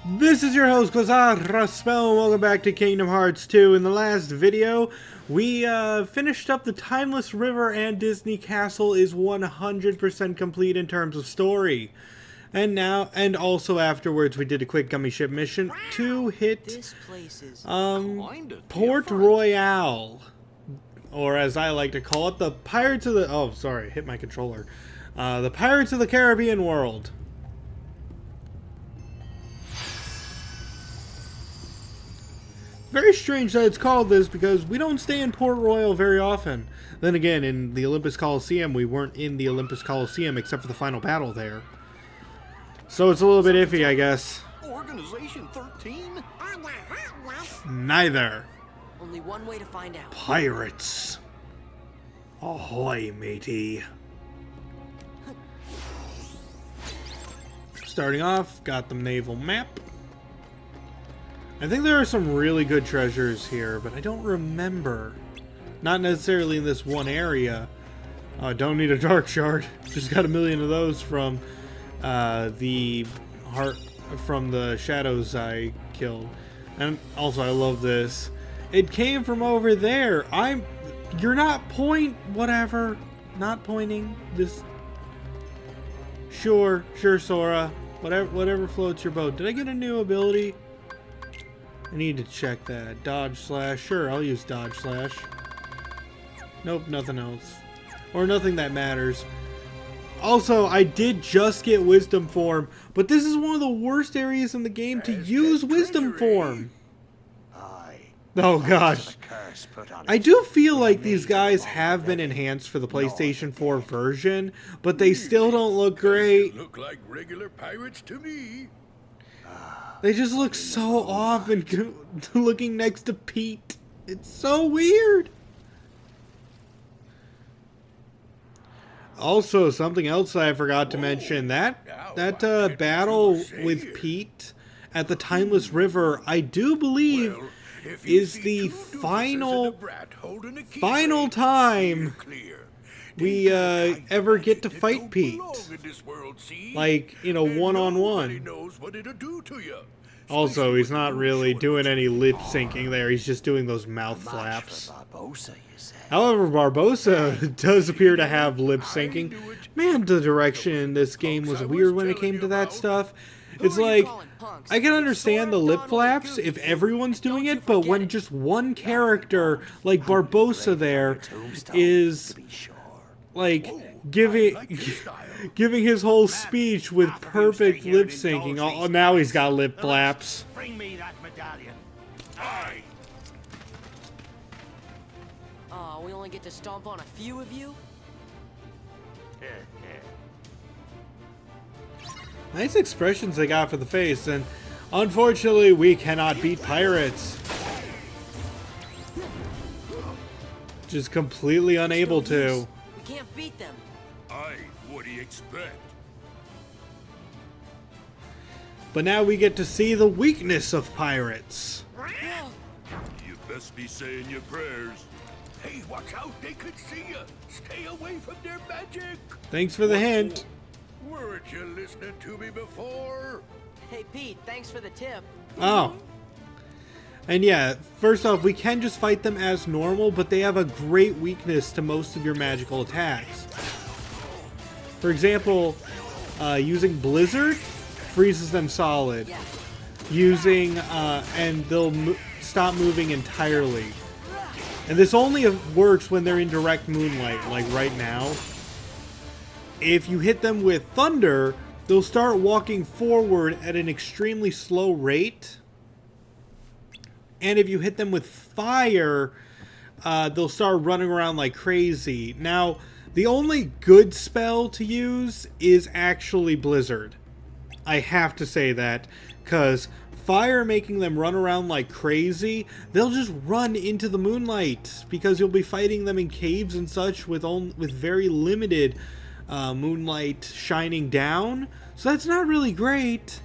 This is your host, Quasar Raspel, and welcome back to Kingdom Hearts 2. In the last video, we finished up the Timeless River, and Disney Castle is 100% complete in terms of story. And also afterwards, we did a quick gummy ship mission to hit Port Royale, or as I like to call it, the Pirates of the... Oh, sorry, hit my controller. The Pirates of the Caribbean world. Very strange that it's called this because we don't stay in Port Royal very often. Then again, in the Olympus Coliseum, we weren't in the Olympus Coliseum except for the final battle there. So it's a little bit iffy, I guess. Organization 13? Neither. Only one way to find out. Pirates. Ahoy, matey. Starting off, got the naval map. I think there are some really good treasures here, but I don't remember. Not necessarily in this one area. Don't need a dark shard. Just got a million of those from the shadows I killed. And also I love this. It came from over there. You're not whatever. Not pointing. This. Sure, Sora. Whatever floats your boat. Did I get a new ability? I need to check that. Dodge slash. Sure, I'll use dodge slash. Nope, nothing else. Or nothing that matters. Also, I did just get wisdom form, but this is one of the worst areas in the game to use wisdom form. Oh gosh. I do feel like these guys have been enhanced for the PlayStation 4 version, but they still don't look great. Look like regular pirates to me. They just look so off and looking next to Pete. It's so weird. Also, something else I forgot to mention, that battle with Pete at the Timeless River, I do believe is the final time we ever get to fight Pete. Like, you know, one-on-one. Also, he's not really doing any lip syncing there. He's just doing those mouth flaps. However, Barbossa does appear to have lip syncing. Man, the direction in this game was weird when it came to that stuff. It's like, I can understand the lip flaps if everyone's doing it, but when just one character, like Barbossa there, is like giving his whole speech with perfect lip syncing. Oh, now he's got lip flaps. Bring me that medallion. Oh, we only get to stomp on a few of you? Nice expressions they got for the face, and unfortunately we cannot beat pirates. Just completely unable to. We can't beat them. What do you expect? But now we get to see the weakness of pirates. You best be saying your prayers. Hey, watch out, they could see you. Stay away from their magic. Thanks for the hint. Weren't you listening to me before? Hey, Pete, thanks for the tip. Oh. And yeah, first off, we can just fight them as normal, but they have a great weakness to most of your magical attacks. For example, using Blizzard freezes them solid. Using, and they'll stop moving entirely. And this only works when they're in direct moonlight, like right now. If you hit them with Thunder, they'll start walking forward at an extremely slow rate. And if you hit them with Fire, they'll start running around like crazy. Now, the only good spell to use is actually Blizzard. I have to say that, because Fire making them run around like crazy, they'll just run into the moonlight, because you'll be fighting them in caves and such with very limited moonlight shining down. So that's not really great.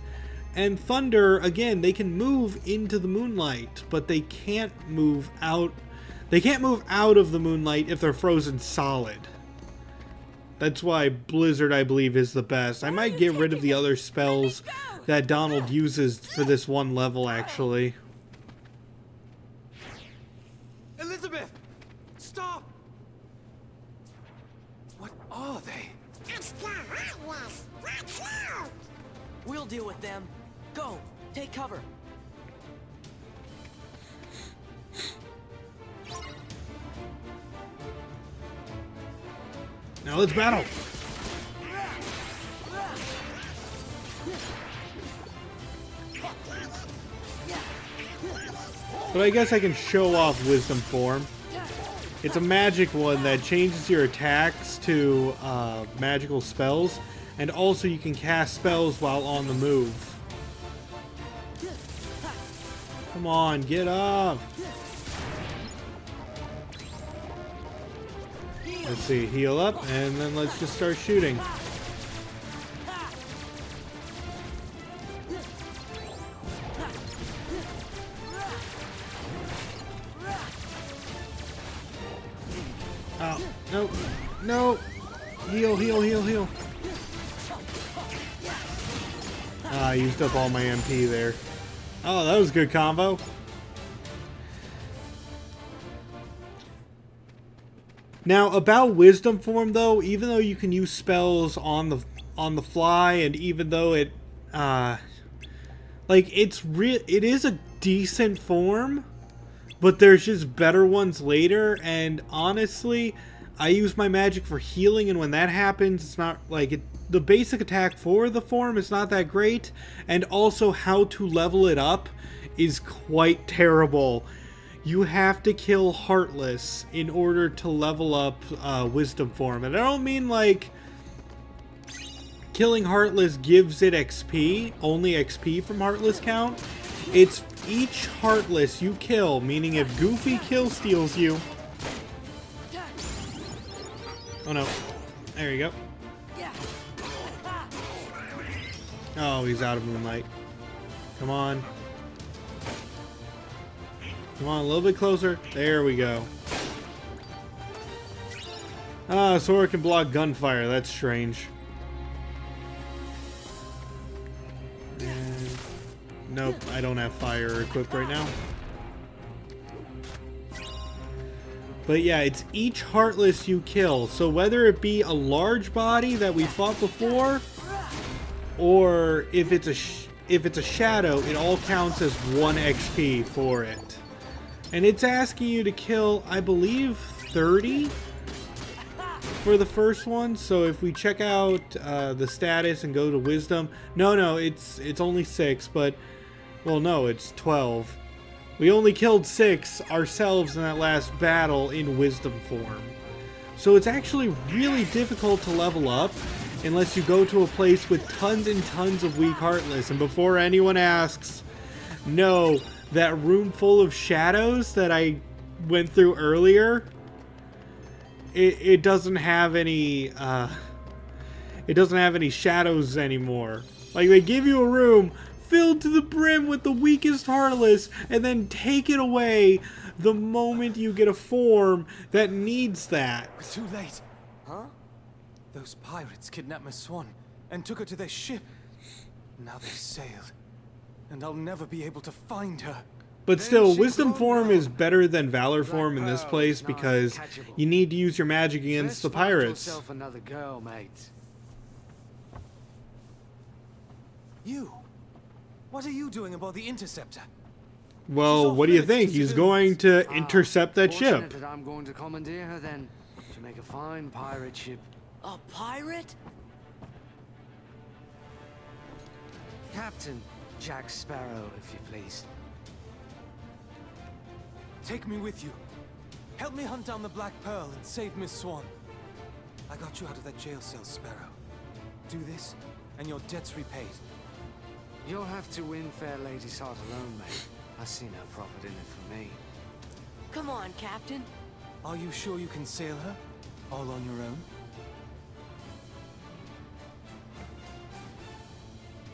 And Thunder, again, they can move into the moonlight, but they can't move out. They can't move out of the moonlight if they're frozen solid. That's why Blizzard, I believe, is the best. I might get rid of the other spells that Donald uses for this one level, actually. Elizabeth! Stop! What are they? It's the Heartless! Watch out! We'll deal with them. Go, take cover. Now let's battle. But I guess I can show off Wisdom Form. It's a magic one that changes your attacks to magical spells, and also you can cast spells while on the move. Come on, get up! Let's see, heal up, and then let's just start shooting. Oh, no, no! Heal, heal, heal, heal. Ah, I used up all my MP there. Oh, that was a good combo. Now, about Wisdom Form, though, even though you can use spells on the fly, and even though it, like, it is a decent form, but there's just better ones later, and honestly, I use my magic for healing, and when that happens, it's not, like, the basic attack for the form is not that great, and also how to level it up is quite terrible. You have to kill Heartless in order to level up Wisdom Form. And I don't mean like killing Heartless gives it XP, only XP from Heartless count. It's each Heartless you kill, meaning if Goofy kill steals you. Oh no. There you go. Oh, he's out of Moonlight. Come on. Come on, a little bit closer. There we go. Ah, Sora can block gunfire. That's strange. And nope, I don't have fire equipped right now. But yeah, it's each Heartless you kill. So whether it be a large body that we fought before, or if it's a shadow, it all counts as 1 XP for it. And it's asking you to kill, I believe, 30 for the first one. So if we check out the status and go to Wisdom, no, it's only 6, but well, no, it's 12. We only killed 6 ourselves in that last battle in Wisdom Form. So it's actually really difficult to level up unless you go to a place with tons and tons of weak Heartless. And before anyone asks, no, that room full of shadows that I went through earlier, it doesn't have any shadows anymore. Like, they give you a room filled to the brim with the weakest Heartless and then take it away the moment you get a form that needs that. We're too late. Huh? Those pirates kidnapped Miss Swan and took her to their ship. Now they've sailed, and I'll never be able to find her. But still, Wisdom Form is better than Valor Form in this place because you need to use your magic against the pirates. Yourself another girl, mate. You? What are you doing aboard the Interceptor? Well, what do you think? He's going to intercept that ship. Fortunate that I'm going to commandeer her then, to make a fine pirate ship. A pirate? Captain Jack Sparrow, if you please. Take me with you. Help me hunt down the Black Pearl and save Miss Swan. I got you out of that jail cell, Sparrow. Do this, and your debt's repaid. You'll have to win fair lady's heart alone, mate. I see no profit in it for me. Come on, Captain. Are you sure you can sail her? All on your own?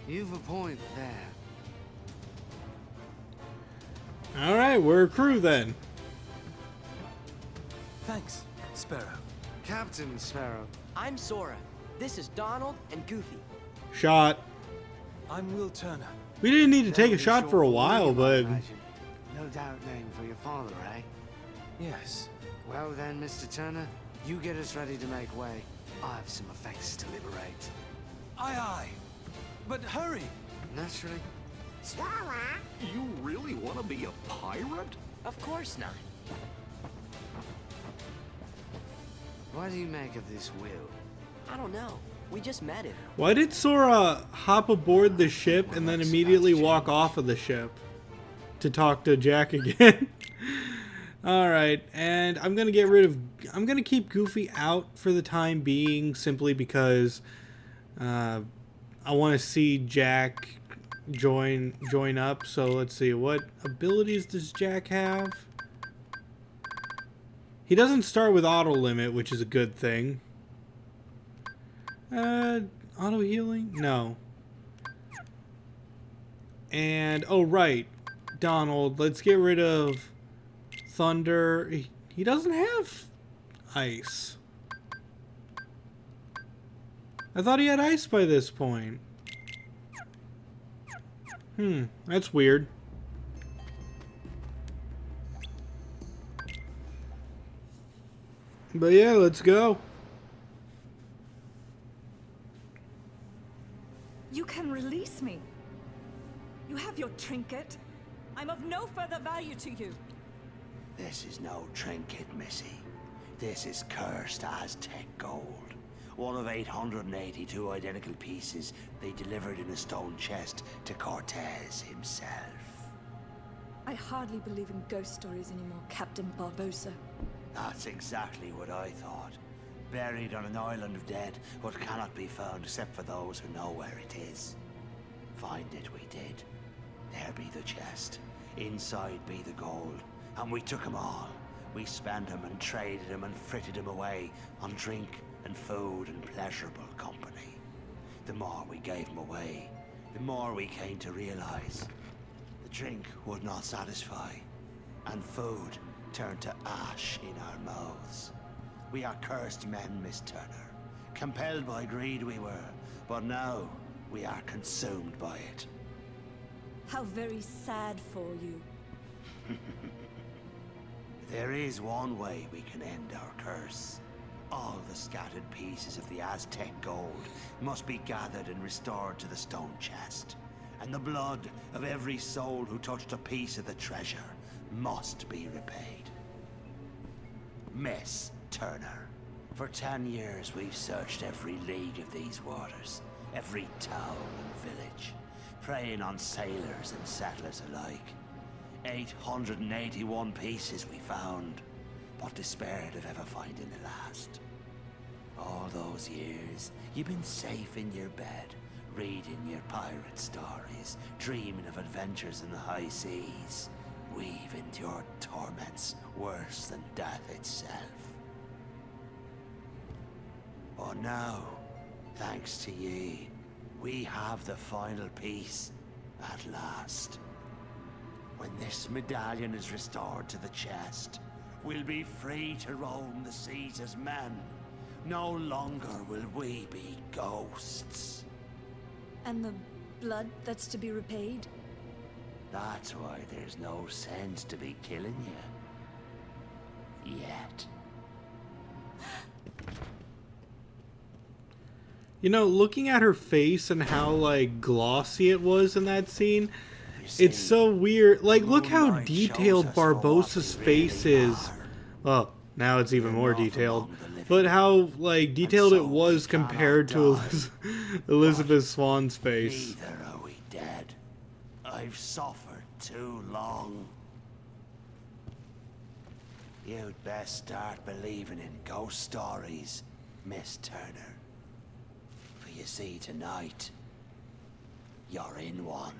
You've a point there. Alright, we're a crew then. Thanks, Sparrow. Captain Sparrow. I'm Sora. This is Donald and Goofy. Shot. I'm Will Turner. We didn't need to take a Fairly shot short for a William, while, I but imagine. No doubt named for your father, eh? Yes. Well then, Mr. Turner, you get us ready to make way. I have some effects to liberate. Aye, aye. But hurry! Naturally. Sora, You really want to be a pirate? Of course not. What do you make of this will? I don't know. We just met him. why did Sora hop aboard the ship and then immediately walk off of the ship to talk to Jack again? Alright, and I'm gonna keep Goofy out for the time being, simply because I want to see Jack join up. So let's see, what abilities does Jack have? He doesn't start with auto limit, which is a good thing. Auto healing? No. And oh right, Donald, let's get rid of thunder. He doesn't have ice. I thought he had ice by this point. That's weird. But yeah, let's go. You can release me. You have your trinket. I'm of no further value to you. This is no trinket, Missy. This is cursed Aztec gold. One of 882 identical pieces they delivered in a stone chest to Cortez himself. I hardly believe in ghost stories anymore, Captain Barbosa. That's exactly what I thought. Buried on an island of dead, what cannot be found except for those who know where it is. Find it we did. There be the chest. Inside be the gold. And we took 'em all. We spent 'em and traded 'em and fritted 'em away on drink and food and pleasurable company. The more we gave 'em away, the more we came to realize the drink would not satisfy, and food turned to ash in our mouths. We are cursed men, Miss Turner. Compelled by greed we were, but now we are consumed by it. How very sad for you. There is one way we can end our curse. All the scattered pieces of the Aztec gold must be gathered and restored to the stone chest. And the blood of every soul who touched a piece of the treasure must be repaid. Miss Turner, for 10 years we've searched every league of these waters, every town and village, preying on sailors and settlers alike. 881 pieces we found, but despaired of ever finding the last. All those years, you've been safe in your bed, reading your pirate stories, dreaming of adventures in the high seas. We've endured torments worse than death itself. But now, thanks to ye, we have the final piece at last. When this medallion is restored to the chest, we'll be free to roam the seas as men. No longer will we be ghosts. And the blood that's to be repaid? That's why there's no sense to be killing you. Yet. You know, looking at her face and how, like, glossy it was in that scene, it's so weird. Like, look how detailed Barbossa's face is. Well, now it's even more detailed. But how, like, detailed it was compared to Elizabeth Swann's face. Neither are we dead. I've suffered too long. You'd best start believing in ghost stories, Miss Turner. For you see, tonight, you're in one.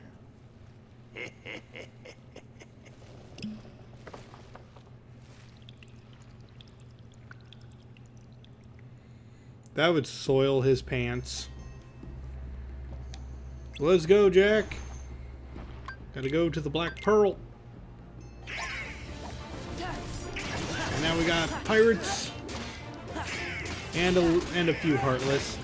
That would soil his pants. Let's go, Jack. Gotta go to the Black Pearl. And now we got pirates. And a few Heartless.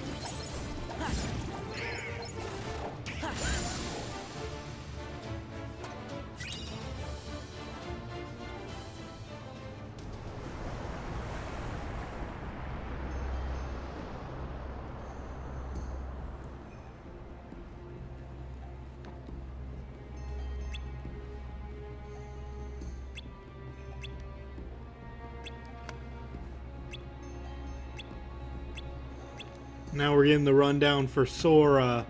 Now we're getting the rundown for Sora.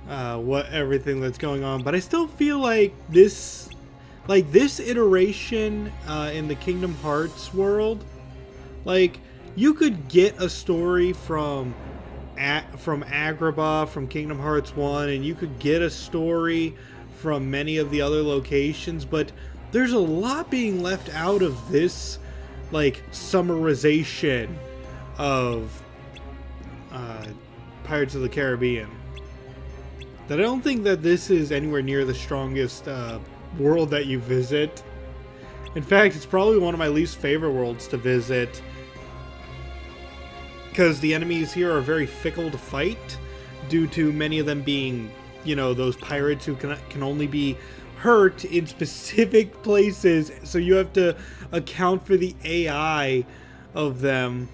Everything that's going on, but I still feel like this iteration in the Kingdom Hearts world, like you could get a story from Agrabah, from Kingdom Hearts 1, and you could get a story from many of the other locations, but there's a lot being left out of this, like, summarization of Pirates of the Caribbean. That I don't think that this is anywhere near the strongest world that you visit. In fact, it's probably one of my least favorite worlds to visit, because the enemies here are very fickle to fight, due to many of them being, you know, those pirates who can only be hurt in specific places, so you have to account for the AI of them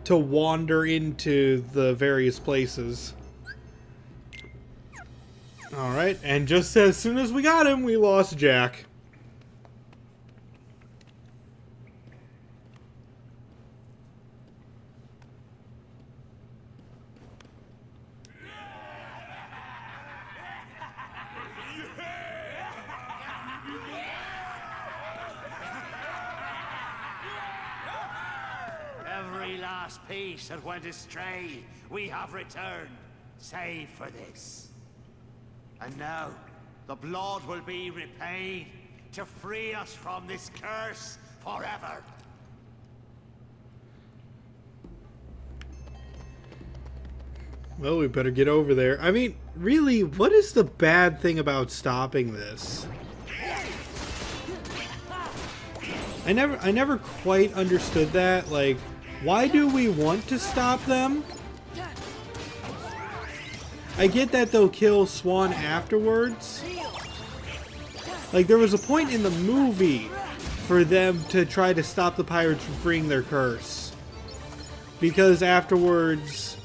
to wander into the various places. Alright, and just as soon as we got him, we lost Jack. Every last piece that went astray, we have returned, save for this. And now, the blood will be repaid to free us from this curse forever. Well, we better get over there. I mean, really, what is the bad thing about stopping this? I never quite understood that. Like, why do we want to stop them? I get that they'll kill Swan afterwards. Like, there was a point in the movie for them to try to stop the pirates from freeing their curse, because afterwards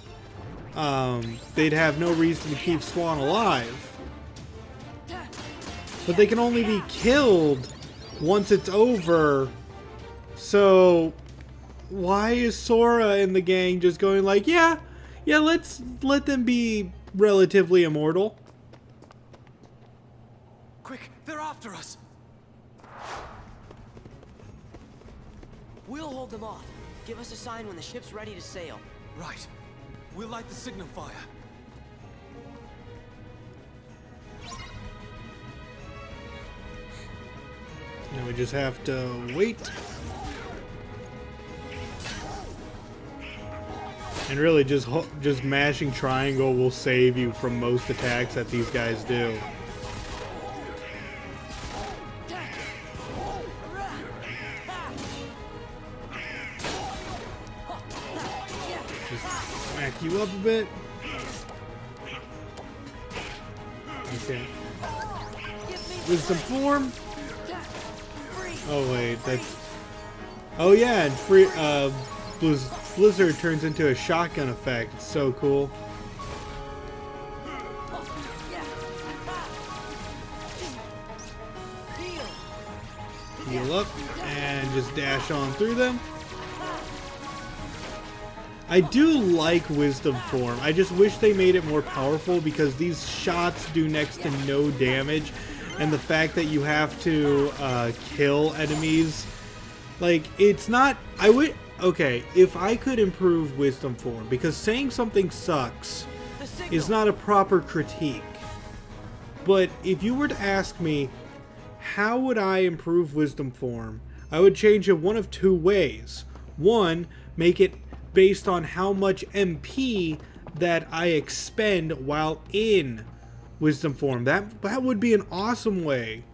they'd have no reason to keep Swan alive. But they can only be killed once it's over. So why is Sora and the gang just going like, yeah, let's let them be relatively immortal? Quick, they're after us! We'll hold them off. Give us a sign when the ship's ready to sail. Right. We'll light the signal fire. Now we just have to wait. And really, just mashing triangle will save you from most attacks that these guys do. Just smack you up a bit. Okay. Wisdom form. Oh wait, that's. Oh yeah, and Blizzard turns into a shotgun effect. It's so cool. Heal up and just dash on through them. I do like Wisdom Form. I just wish they made it more powerful, because these shots do next to no damage, and the fact that you have to kill enemies, like, it's not. I would. Okay, if I could improve Wisdom Form, because saying something sucks is not a proper critique. But if you were to ask me, how would I improve Wisdom Form? I would change it one of two ways. One, make it based on how much MP that I expend while in Wisdom Form. That would be an awesome way.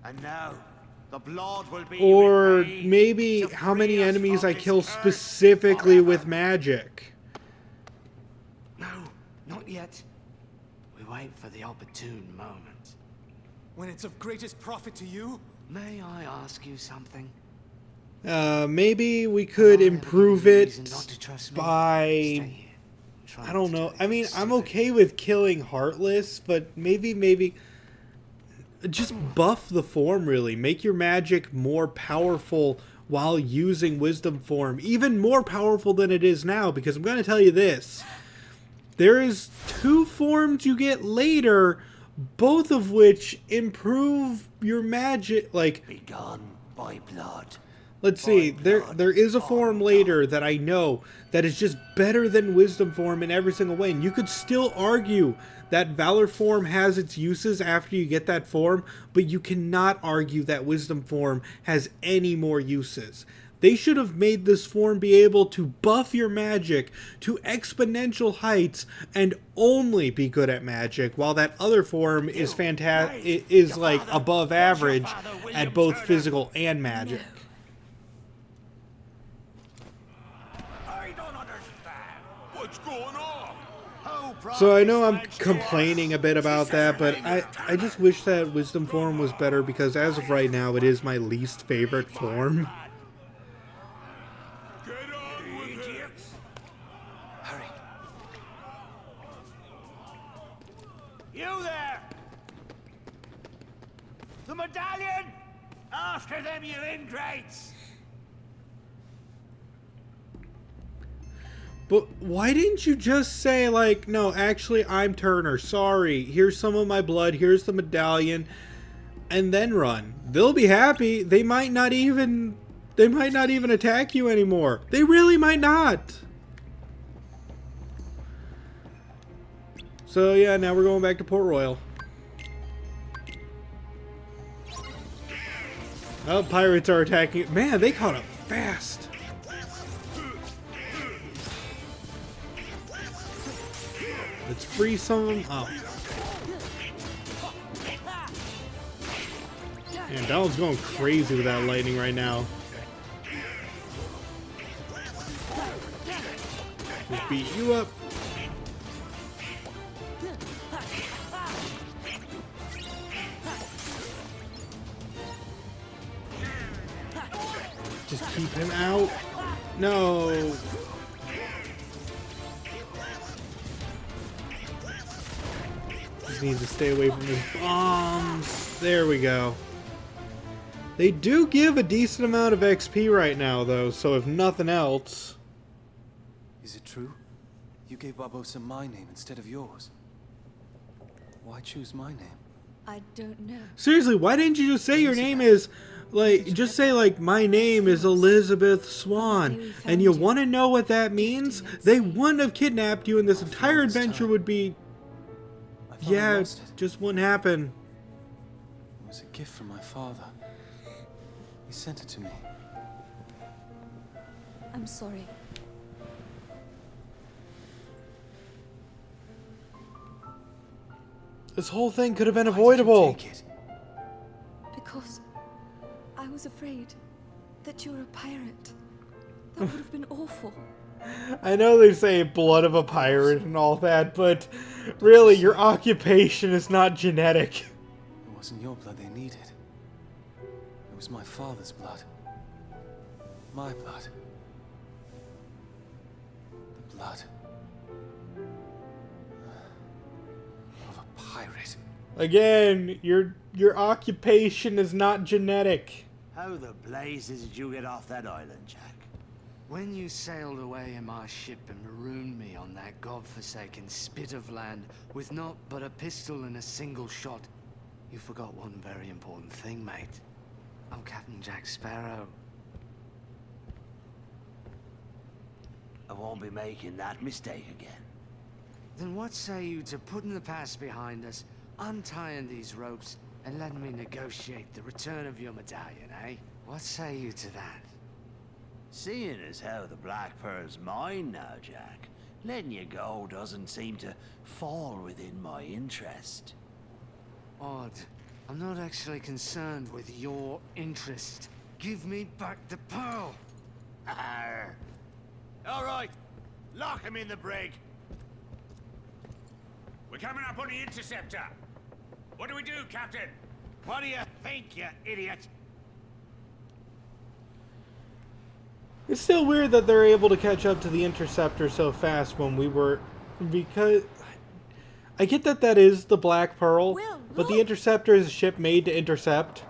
And now, the blood will be Or repaid maybe to how many free us enemies from I this kill curse specifically forever. with magic. No, not yet. We wait for the opportune moment. When it's of greatest profit to you? May I ask you something? Maybe we could improve it Reason not to trust me? by... Stay here. Try I not don't to know. do I mean, anything I'm stupid. okay with killing Heartless, but maybe just buff the form, really. Make your magic more powerful while using Wisdom Form. Even more powerful than it is now, because I'm going to tell you this. There is 2 forms you get later, both of which improve your magic. Like, Begun by blood. let's see, there is a form later that I know that is just better than Wisdom Form in every single way. And you could still argue that Valor Form has its uses after you get that form, but you cannot argue that Wisdom Form has any more uses. They should have made this form be able to buff your magic to exponential heights and only be good at magic, while that other form is fantastic, is like above average at both physical and magic. I don't understand. What's going on? So I know I'm complaining a bit about that, but I just wish that Wisdom Form was better, because as of right now it is my least favorite form. Get on with it. Hurry. You there! The medallion! After them, you ingrates! But why didn't you just say, like, no, actually, I'm Turner, sorry, here's some of my blood, here's the medallion, and then run? They'll be happy. They might not even attack you anymore. They really might not. So yeah, now we're going back to Port Royal. Oh, pirates are attacking. Man, they caught up fast. Let's free some of them. Oh. Man, Donald's going crazy with that lightning right now. Just beat you up. Just keep him out. No. Just need to stay away from his bombs. There we go. They do give a decent amount of XP right now, though, so if nothing else... Is it true? You gave Barbossa my name instead of yours. Why choose my name? I don't know. Seriously, why didn't you just say your name is... Like, just say, like, my name is Elizabeth Swan, and you want to know what that means? They wouldn't have kidnapped you, and this entire adventure would be... I thought I Yeah, lost it. just wouldn't happen. It was a gift from my father. He sent it to me. I'm sorry. This whole thing could have been Why did you avoidable. take it? Because I was afraid that you were a pirate. That would have been awful. I know they say blood of a pirate and all that, but really, your occupation is not genetic. It wasn't your blood they needed. It was my father's blood. My blood. The blood of a pirate. Again, your occupation is not genetic. How the blazes did you get off that island, Jack? When you sailed away in my ship and marooned me on that godforsaken spit of land with naught but a pistol and a single shot, you forgot one very important thing, mate. I'm Captain Jack Sparrow. I won't be making that mistake again. Then what say you to putting the past behind us, untying these ropes, and letting me negotiate the return of your medallion, eh? What say you to that? Seeing as how the Black Pearl's mine now, Jack, letting you go doesn't seem to fall within my interest. Odd. I'm not actually concerned with your interest. Give me back the pearl! Arr. All right, lock him in the brig. We're coming up on the interceptor. What do we do, Captain? What do you think, you idiot? It's still weird that they're able to catch up to the Interceptor so fast when we were... Because... I get that that is the Black Pearl, Will, but the look! Interceptor is a ship made to intercept.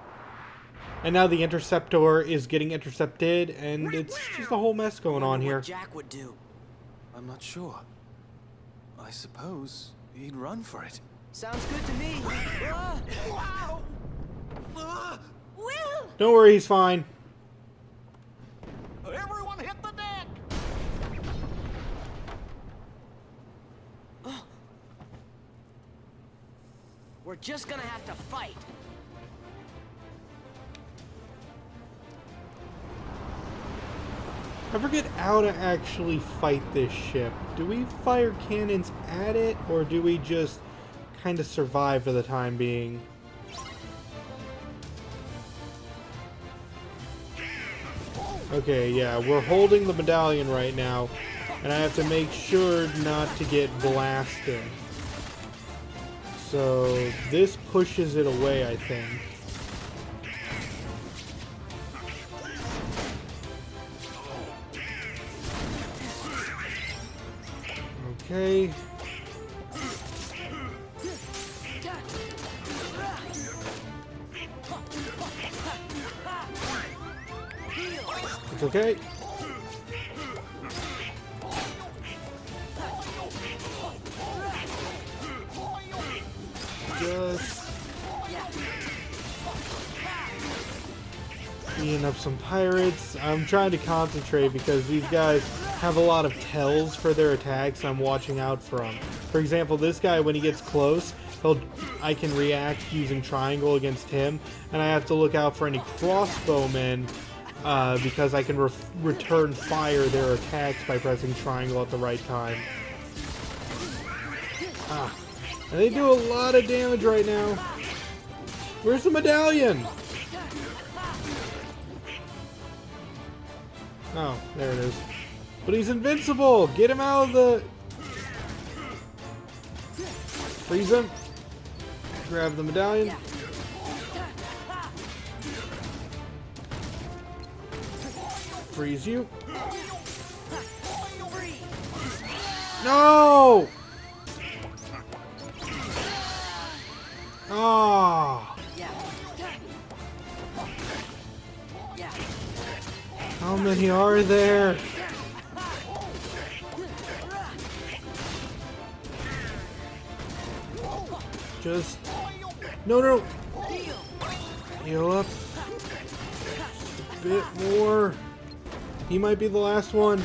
And now the Interceptor is getting intercepted, and it's just a whole mess going on Wonder here. what Jack would do. I'm not sure. I suppose he'd run for it. Sounds good to me. Will! Don't worry, he's fine. Everyone hit the deck! We're just gonna have to fight. I forget how to actually fight this ship. Do we fire cannons at it, or do we just kind of survive for the time being? Okay, yeah, we're holding the medallion right now, and I have to make sure not to get blasted. So this pushes it away, I think. Okay. It's okay. Just beating up some pirates. I'm trying to concentrate because these guys have a lot of tells for their attacks I'm watching out for them. For example, this guy, when he gets close, I can react using triangle against him, and I have to look out for any crossbowmen because I can return fire their attacks by pressing triangle at the right time. Ah. And they do a lot of damage right now. Where's the medallion? Oh, there it is. But he's invincible! Get him out of the... Freeze him. Grab the medallion. Freeze you. No! Oh! How many are there? Just... No! Heal up. Just a bit more. He might be the last one.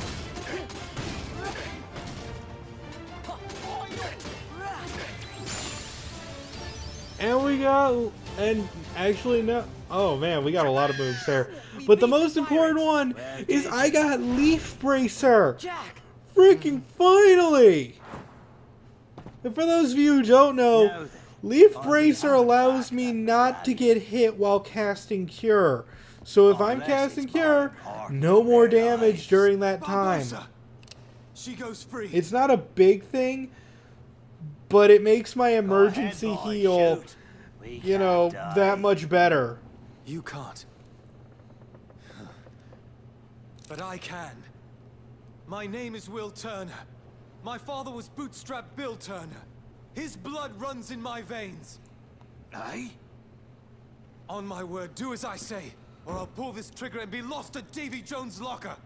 And we got... And actually, no... Oh man, we got a lot of moves there. But the most important one is I got Leaf Bracer! Jack! Freaking finally! And for those of you who don't know, Leaf Bracer allows me not to get hit while casting Cure. So if I'm casting Cure, no more damage during that time. She goes free. It's not a big thing, but it makes my emergency heal, you know, that much better. You can't. But I can. My name is Will Turner. My father was Bootstrap Bill Turner. His blood runs in my veins. Aye? On my word, do as I say, or I'll pull this trigger and be lost at Davy Jones' locker.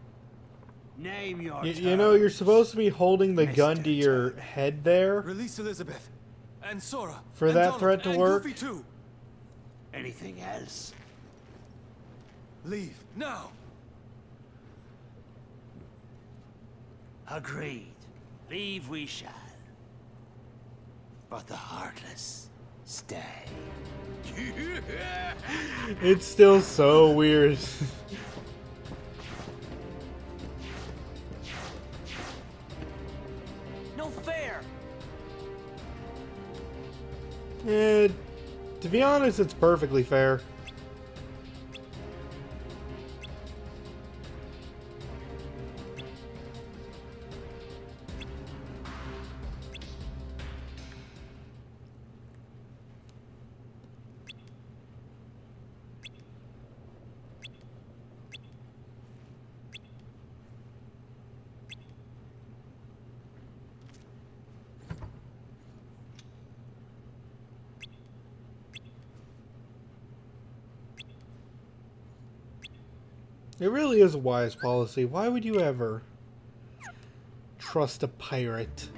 Name your You know, you're supposed to be holding the gun to your head there Release Elizabeth. And Sora. for and that Donald, threat to and work. Goofy too. Anything else? Leave, now. Agreed. Leave we shall. But the Heartless stay. It's still so weird. No fair! And to be honest, it's perfectly fair. It really is a wise policy. Why would you ever trust a pirate?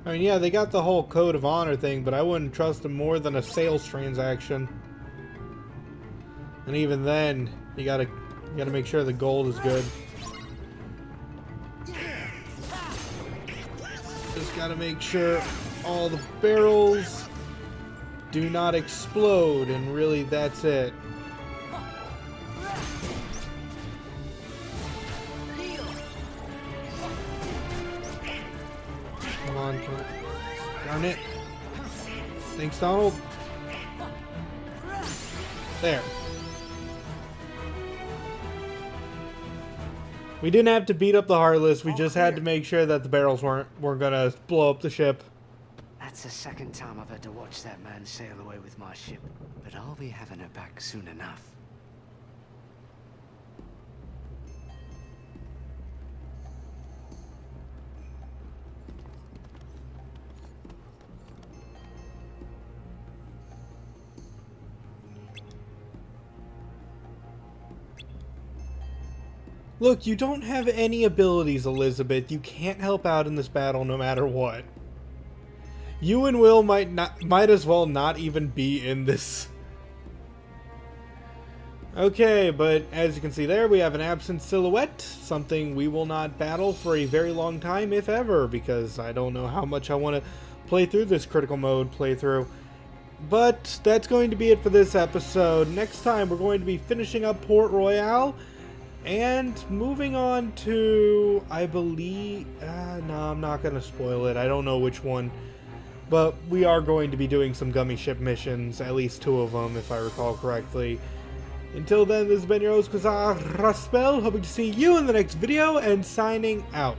I mean, yeah, they got the whole code of honor thing, but I wouldn't trust them more than a sales transaction. And even then, you gotta make sure the gold is good. Just gotta make sure all the barrels do not explode, and really that's it. Come on. Darn it. Thanks, Donald. There. We didn't have to beat up the Heartless, we just had to make sure that the barrels weren't gonna blow up the ship. That's the second time I've had to watch that man sail away with my ship, but I'll be having her back soon enough. Look, you don't have any abilities, Elizabeth. You can't help out in this battle no matter what. You and Will might as well not even be in this. Okay, but as you can see there, we have an absent silhouette, something we will not battle for a very long time, if ever, because I don't know how much I want to play through this critical mode playthrough. But that's going to be it for this episode. Next time, we're going to be finishing up Port Royale and moving on to, I believe, no, I'm not going to spoil it. I don't know which one. But we are going to be doing some gummy ship missions, at least 2 of them, if I recall correctly. Until then, this has been your host, Kazar Raspel, hoping to see you in the next video, and signing out.